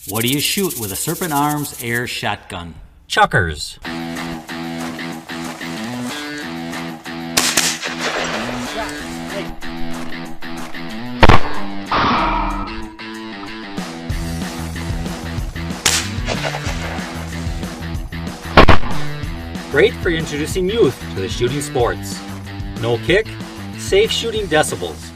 What do you shoot with a Serpent Arms air shotgun? Chukars. Great for introducing youth to the shooting sports. No kick, safe shooting decibels.